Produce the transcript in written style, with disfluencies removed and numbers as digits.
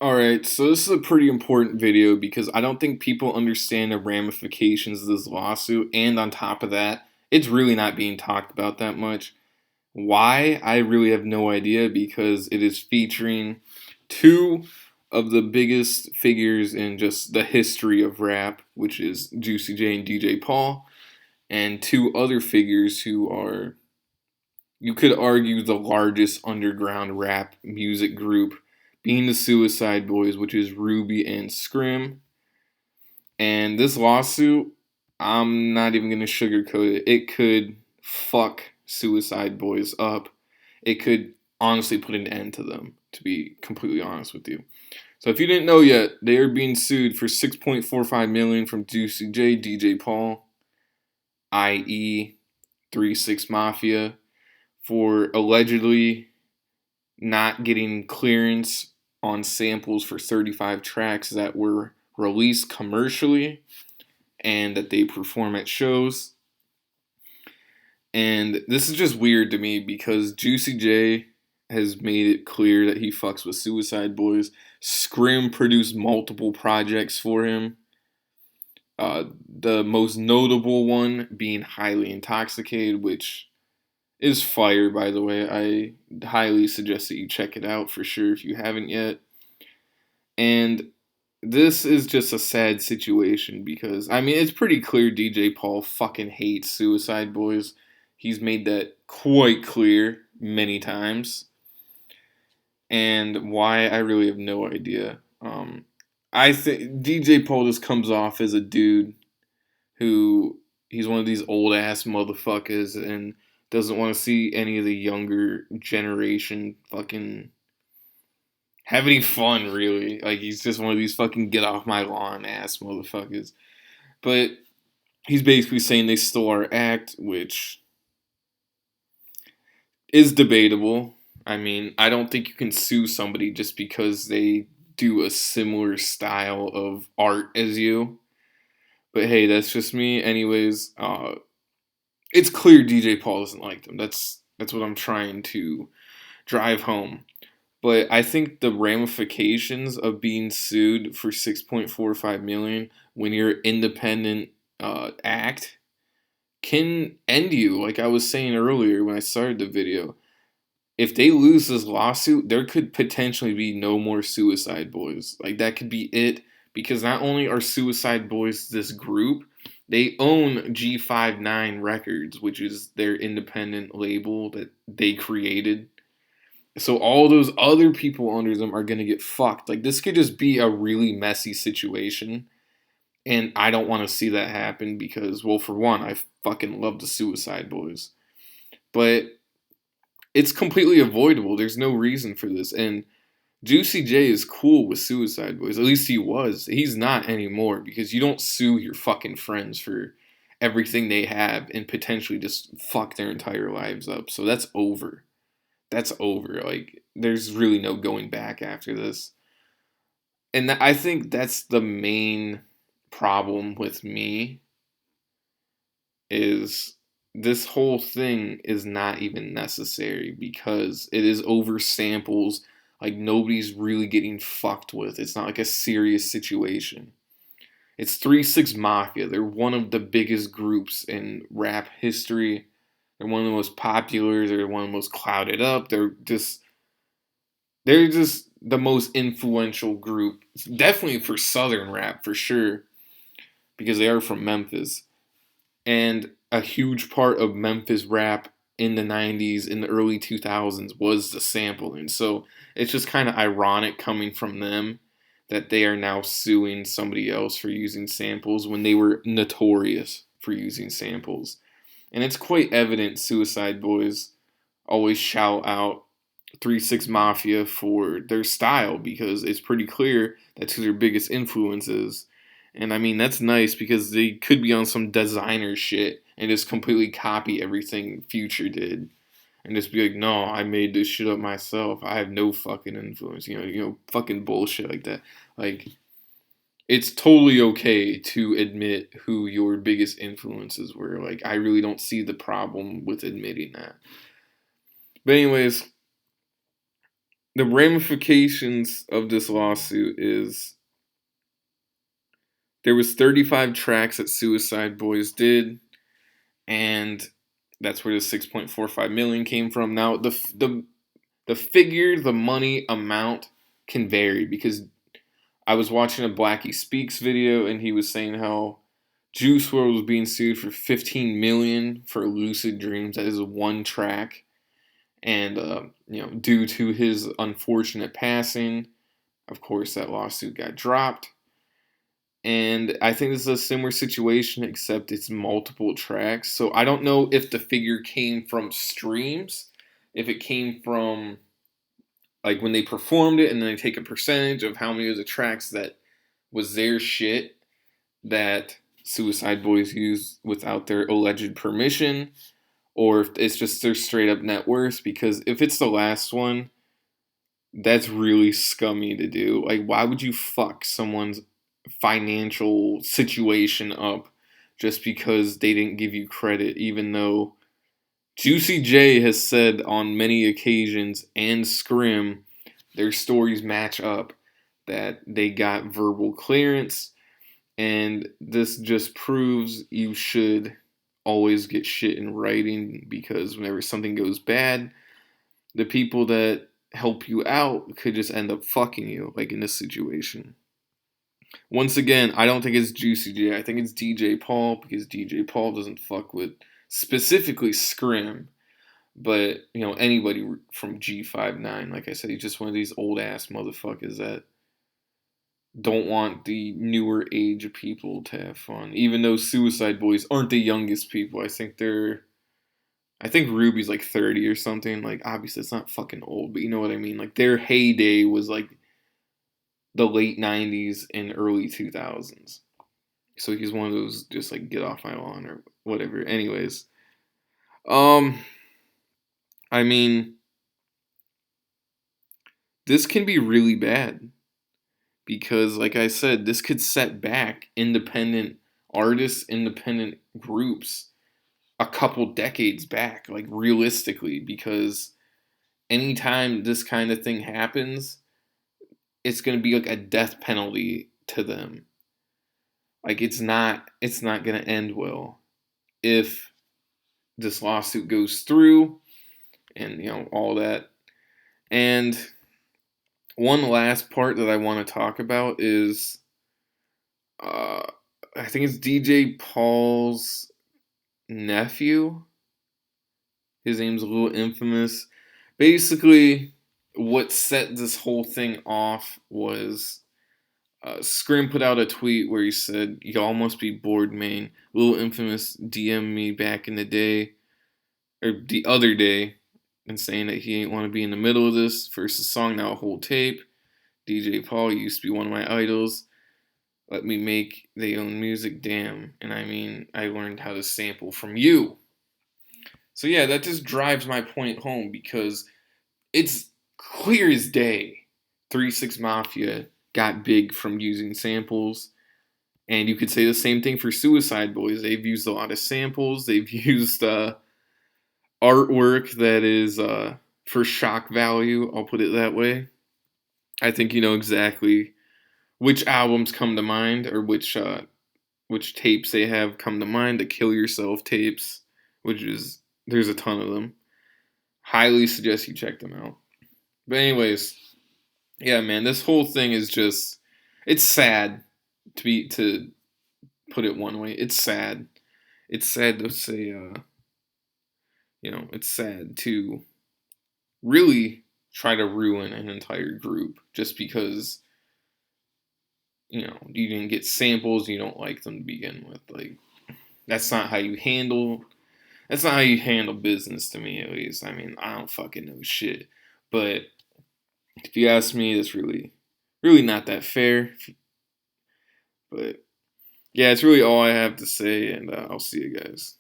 Alright, so this is a pretty important video because I don't think people understand the ramifications of this lawsuit, and on top of that, it's really not being talked about that much. Why? I really have no idea because it is featuring two of the biggest figures in just the history of rap, which is Juicy J and DJ Paul, and two other figures who are, you could argue, the largest underground rap music group, being the Suicide Boys, which is Ruby and Scrim. And this lawsuit, I'm not even gonna sugarcoat it. It could fuck Suicide Boys up. It could honestly put an end to them, to be completely honest with you. So if you didn't know yet, they are being sued for 6.45 million from Juicy J, DJ Paul, i.e. 3 6 Mafia, for allegedly not getting clearance on samples for 35 tracks that were released commercially and that they perform at shows. And this is just weird to me because Juicy J has made it clear that he fucks with Suicide Boys. Scrim produced multiple projects for him. The most notable one being Highly Intoxicated, which is fire, by the way. I highly suggest that you check it out for sure if you haven't yet. And this is just a sad situation because, I mean, it's pretty clear DJ Paul fucking hates Suicide Boys. He's made that quite clear many times. And why, I really have no idea. I think DJ Paul just comes off as a dude who, he's one of these old ass motherfuckers and doesn't want to see any of the younger generation fucking have any fun, really. Like, he's just one of these fucking get off my lawn ass motherfuckers. But he's basically saying they stole our act, which is debatable. I mean, I don't think you can sue somebody just because they do a similar style of art as you. But hey, that's just me. Anyways, it's clear DJ Paul doesn't like them. That's what I'm trying to drive home. But I think the ramifications of being sued for 6.45 million when you're an independent act can end you. Like I was saying earlier when I started the video, if they lose this lawsuit, there could potentially be no more Suicide Boys. Like that could be it, because not only are Suicide Boys this group, they own G59 Records, which is their independent label that they created. So all those other people under them are going to get fucked. Like this could just be a really messy situation. And I don't want to see that happen because, well, for one, I fucking love the Suicide Boys. But it's completely avoidable. There's no reason for this. And Juicy J is cool with Suicide Boys. At least he was. He's not anymore because you don't sue your fucking friends for everything they have and potentially just fuck their entire lives up. So that's over. That's over. Like, there's really no going back after this. And I think that's the main problem with me, is this whole thing is not even necessary because it is over samples. Like, nobody's really getting fucked with. It's not like a serious situation. It's 3 6 Mafia. They're one of the biggest groups in rap history. They're one of the most popular. They're one of the most clouded up. They're just the most influential group. Definitely for Southern rap, for sure, because they are from Memphis. And a huge part of Memphis rap in the 90s, in the early 2000s, was the sampling. So it's just kind of ironic coming from them that they are now suing somebody else for using samples when they were notorious for using samples. And it's quite evident Suicide Boys always shout out 3 6 Mafia for their style because it's pretty clear that's who their biggest influence is. And I mean, that's nice because they could be on some designer shit and just completely copy everything Future did. And just be like, no, I made this shit up myself. I have no fucking influence. Fucking bullshit like that. Like, it's totally okay to admit who your biggest influences were. Like, I really don't see the problem with admitting that. But anyways, the ramifications of this lawsuit is there was 35 tracks that Suicide Boys did, and that's where the 6.45 million came from. Now the figure, the money amount can vary because I was watching a Blackie Speaks video and he was saying how Juice WRLD was being sued for 15 million for Lucid Dreams. That is one track, and due to his unfortunate passing, of course, that lawsuit got dropped. And I think this is a similar situation, except it's multiple tracks. So I don't know if the figure came from streams, if it came from like when they performed it and then they take a percentage of how many of the tracks that was their shit that Suicide Boys used without their alleged permission, or if it's just their straight up net worth. Because if it's the last one, that's really scummy to do. Like, why would you fuck someone's financial situation up just because they didn't give you credit, even though Juicy J has said on many occasions and Scrim their stories match up, that they got verbal clearance, and this just proves you should always get shit in writing, because whenever something goes bad, the people that help you out could just end up fucking you, like in this situation. Once again, I don't think it's Juicy J. I think it's DJ Paul, because DJ Paul doesn't fuck with specifically Scrim, but anybody from G59. Like I said, he's just one of these old ass motherfuckers that don't want the newer age of people to have fun. Even though Suicide Boys aren't the youngest people, I think Ruby's like 30 or something. Like, obviously it's not fucking old, but you know what I mean. Like, their heyday was like the late 90s and early 2000s. So he's one of those just like get off my lawn or whatever. Anyways, I mean, this can be really bad because, like I said, this could set back independent artists, independent groups a couple decades back, like realistically, because anytime this kind of thing happens, it's going to be like a death penalty to them. Like, it's not going to end well if this lawsuit goes through and all that. And one last part that I want to talk about is I think it's DJ Paul's nephew. His name's a little infamous. Basically, what set this whole thing off was Scrim put out a tweet where he said, "Y'all must be bored, man. Little Infamous DM'd me back in the day, or the other day, and saying that he ain't want to be in the middle of this. First the song, now a whole tape. DJ Paul used to be one of my idols. Let me make their own music, damn. And I mean, I learned how to sample from you." So yeah, that just drives my point home, because it's clear as day 3-6 Mafia got big from using samples. And you could say the same thing for Suicide Boys. They've used a lot of samples. They've used artwork that is for shock value, I'll put it that way. I think you know exactly which albums come to mind, or which tapes they have come to mind. The Kill Yourself tapes, there's a ton of them. Highly suggest you check them out. But anyways, yeah, man, this whole thing is just, it's sad to put it one way. It's sad. It's sad to say, it's sad to really try to ruin an entire group just because, you didn't get samples, you don't like them to begin with. Like, that's not how you handle business, to me, at least. I mean, I don't fucking know shit. But if you ask me, it's really, really not that fair. But yeah, it's really all I have to say, and I'll see you guys.